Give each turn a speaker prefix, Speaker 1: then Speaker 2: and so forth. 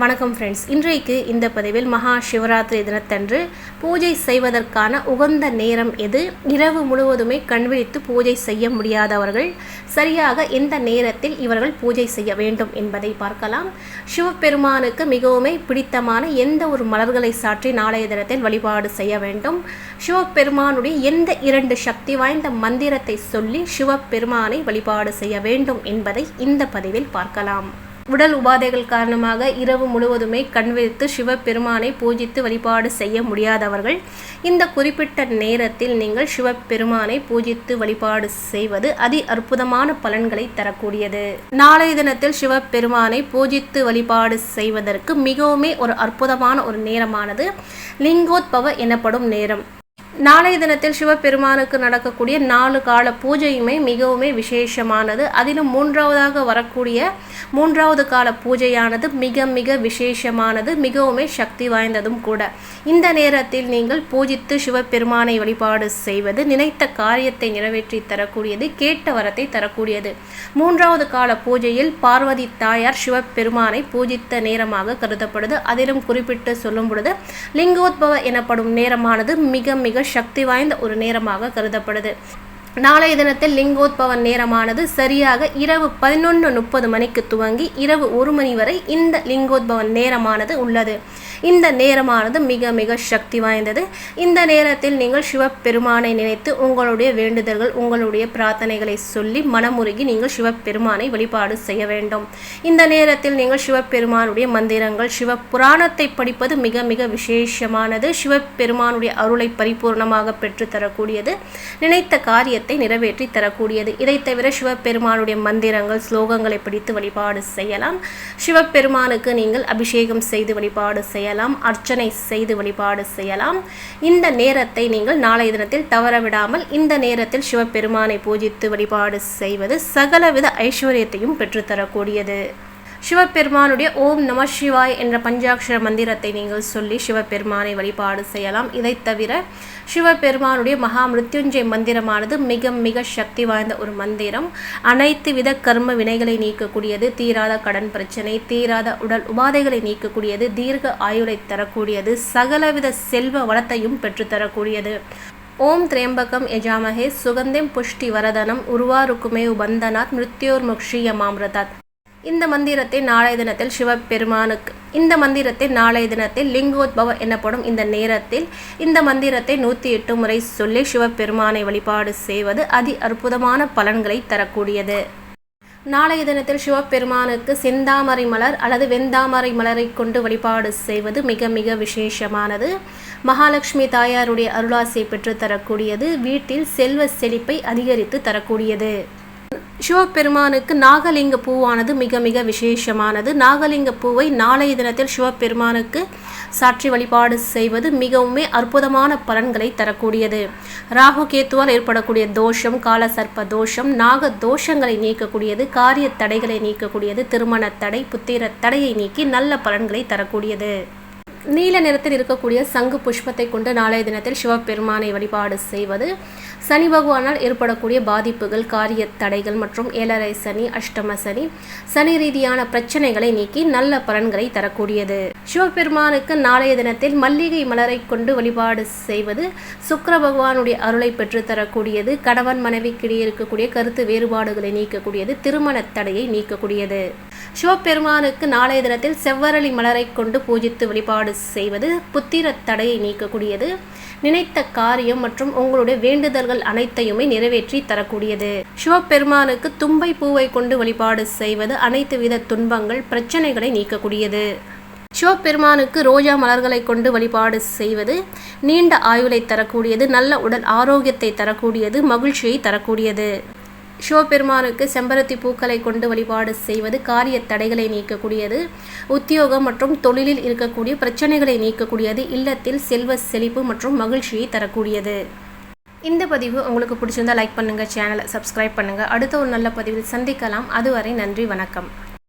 Speaker 1: வணக்கம் ஃப்ரெண்ட்ஸ், இன்றைக்கு இந்த பதிவில் மகா சிவராத்திரி தினத்தன்று பூஜை செய்வதற்கான உகந்த நேரம் எது, இரவு முழுவதுமே கண்விழித்து பூஜை செய்ய முடியாதவர்கள் சரியாக எந்த நேரத்தில் இவர்கள் பூஜை செய்ய வேண்டும் என்பதை பார்க்கலாம். சிவபெருமானுக்கு மிகவும் பிடித்தமான எந்த ஒரு மலர்களை சாற்றி நாளைய தினத்தில் வழிபாடு செய்ய வேண்டும். சிவபெருமானுடைய எந்த 2 சக்தி வாய்ந்த மந்திரத்தை சொல்லி சிவபெருமானை வழிபாடு செய்ய வேண்டும் என்பதை இந்த பதிவில் பார்க்கலாம். உடல் உபாதைகள் காரணமாக இரவு முழுவதுமே கண்விழித்து சிவபெருமானை பூஜித்து வழிபாடு செய்ய முடியாதவர்கள் இந்த குறிப்பிட்ட நேரத்தில் நீங்கள் சிவபெருமானை பூஜித்து வழிபாடு செய்வது அதி அற்புதமான பலன்களை தரக்கூடியது. நாளைய தினத்தில் சிவபெருமானை பூஜித்து வழிபாடு செய்வதற்கு மிகவும் ஒரு அற்புதமான ஒரு நேரமானது லிங்கோத்பவ எனப்படும் நேரம். நாளைய தினத்தில் சிவபெருமானுக்கு நடக்கக்கூடிய 4 கால பூஜையுமே மிகவும் விசேஷமானது. அதிலும் 3வதாக வரக்கூடிய 3வது கால பூஜையானது மிக மிக விசேஷமானது, மிகவும் சக்தி வாய்ந்ததும் கூட. இந்த நேரத்தில் நீங்கள் பூஜித்து சிவபெருமானை வழிபாடு செய்வது நினைத்த காரியத்தை நிறைவேற்றி தரக்கூடியது, கேட்ட வரத்தை தரக்கூடியது. 3வது கால பூஜையில் பார்வதி தாயார் சிவபெருமானை பூஜித்த நேரமாக கருதப்படுது. அதிலும் குறிப்பிட்டு சொல்லும் பொழுது லிங்கோத்பவ எனப்படும் நேரமானது மிக மிக சக்தி வாய்ந்த ஒரு நேரமாக கருதப்படுது. நாளைய தினத்தில் லிங்கோத்பவ நேரமானது சரியாக இரவு 11:30 மணிக்கு துவங்கி இரவு 1 மணி வரை இந்த லிங்கோத்பவ நேரமானது உள்ளது. இந்த நேரமானது மிக மிக சக்தி வாய்ந்தது. இந்த நேரத்தில் நீங்கள் சிவபெருமானை நினைத்து உங்களுடைய வேண்டுதல்கள், உங்களுடைய பிரார்த்தனைகளை சொல்லி மனமுருகி நீங்கள் சிவபெருமானை வழிபாடு செய்ய வேண்டும். இந்த நேரத்தில் நீங்கள் சிவபெருமானுடைய மந்திரங்கள், சிவ புராணத்தை படிப்பது மிக மிக விசேஷமானது. சிவபெருமானுடைய அருளை பரிபூர்ணமாக பெற்று தரக்கூடியது, நினைத்த காரியத்தை நிறைவேற்றி தரக்கூடியது. இதை தவிர சிவபெருமானுடைய மந்திரங்கள், ஸ்லோகங்களை படித்து வழிபாடு செய்யலாம். சிவபெருமானுக்கு நீங்கள் அபிஷேகம் செய்து வழிபாடு செய்யலாம், அர்ச்சனை செய்து வழிபாடு செய்யலாம். இந்த நேரத்தை நீங்கள் நாளைய தினத்தில் தவறவிடாமல் இந்த நேரத்தில் சிவபெருமானை பூஜித்து வழிபாடு செய்வது சகலவித ஐஸ்வர்யத்தையும் பெற்றுத்தரக்கூடியது. சிவபெருமானுடைய ஓம் நம சிவாய் என்ற பஞ்சாட்சர மந்திரத்தை நீங்கள் சொல்லி சிவபெருமானை வழிபாடு செய்யலாம். இதை தவிர சிவபெருமானுடைய மகா மிருத்யுஞ்சய மந்திரமானது மிக மிக சக்தி வாய்ந்த ஒரு மந்திரம். அனைத்து வித கர்ம வினைகளை நீக்கக்கூடியது, தீராத கடன் பிரச்சனை, தீராத உடல் உபாதைகளை நீக்கக்கூடியது, தீர்க்க ஆயுளை தரக்கூடியது, சகலவித செல்வ வளத்தையும் பெற்றுத்தரக்கூடியது. ஓம் திரியம்பகம் யஜாமஹே சுகந்திம் புஷ்டி வரதனம் உருவாருக்குமே உபந்தனாத் மிருத்யோர் முக்ஷிய மாம்ரதாத். இந்த மந்திரத்தை நாளைய தினத்தில் சிவபெருமானுக்கு நாளைய தினத்தில் லிங்கோத்பவ எனப்படும் இந்த நேரத்தில் இந்த மந்திரத்தை 108 முறை சொல்லி சிவபெருமானை வழிபாடு செய்வது அதி அற்புதமான பலன்களை தரக்கூடியது. நாளைய தினத்தில் சிவபெருமானுக்கு செந்தாமரை மலர் அல்லது வெந்தாமரை மலரை கொண்டு வழிபாடு செய்வது மிக மிக விசேஷமானது. மகாலட்சுமி தாயாருடைய அருளாசை பெற்று தரக்கூடியது, வீட்டில் செல்வ செழிப்பை அதிகரித்து தரக்கூடியது. சிவபெருமானுக்கு நாகலிங்க பூவானது மிக மிக விசேஷமானது. நாகலிங்க பூவை நாளைய தினத்தில் சிவபெருமானுக்கு சாற்றி வழிபாடு செய்வது மிகவும் அற்புதமான பலன்களை தரக்கூடியது. ராகு கேத்துவால் ஏற்படக்கூடிய தோஷம், கால சர்ப்ப தோஷம், நாக தோஷங்களை நீக்கக்கூடியது, காரிய தடைகளை நீக்கக்கூடியது, திருமண தடை, புத்திர தடையை நீக்கி நல்ல பலன்களை தரக்கூடியது. நீல நிறத்தில் இருக்கக்கூடிய சங்கு புஷ்பத்தை கொண்டு நாளைய தினத்தில் சிவபெருமானை வழிபாடு செய்வது சனி பகவானால் ஏற்படக்கூடிய பாதிப்புகள், காரிய தடைகள் மற்றும் 7.5 சனி, அஷ்டம சனி, சனி ரீதியான பிரச்சனைகளை நீக்கி நல்ல பலன்களை தரக்கூடியது. சிவபெருமானுக்கு நாளைய தினத்தில் மல்லிகை மலரை கொண்டு வழிபாடு செய்வது சுக்கிர பகவானுடைய அருளை பெற்று தரக்கூடியது, கணவன் மனைவிக்கிடையே இருக்கக்கூடிய கருத்து வேறுபாடுகளை நீக்கக்கூடியது, திருமண தடையை நீக்கக்கூடியது. சிவபெருமானுக்கு நாளைய தினத்தில் செவ்வரளி மலரை கொண்டு பூஜித்து வழிபாடு செய்வது புத்திர தடையை நீக்கக்கூடியது, நினைத்த காரியம் மற்றும் உங்களுடைய வேண்டுதல்கள் அனைத்தையுமே நிறைவேற்றி தரக்கூடியது. சிவபெருமானுக்கு தும்பை பூவை கொண்டு வழிபாடு செய்வது அனைத்து வித துன்பங்கள், பிரச்சனைகளை நீக்கக்கூடியது. சிவபெருமானுக்கு ரோஜா மலர்களை கொண்டு வழிபாடு செய்வது நீண்ட ஆயுளை தரக்கூடியது, நல்ல உடல் ஆரோக்கியத்தை தரக்கூடியது, மகிழ்ச்சியை தரக்கூடியது. சிவபெருமானுக்கு செம்பருத்தி பூக்களை கொண்டு வழிபாடு செய்வது காரிய தடைகளை நீக்கக்கூடியது, உத்தியோகம் மற்றும் தொழிலில் இருக்கக்கூடிய பிரச்சனைகளை நீக்கக்கூடியது, இல்லத்தில் செல்வ செழிப்பு மற்றும் மகிழ்ச்சியை தரக்கூடியது. இந்த பதிவு உங்களுக்கு பிடிச்சிருந்தா லைக் பண்ணுங்கள், சேனலை சப்ஸ்கிரைப் பண்ணுங்கள். அடுத்த ஒரு நல்ல பதிவில் சந்திக்கலாம். அதுவரை நன்றி, வணக்கம்.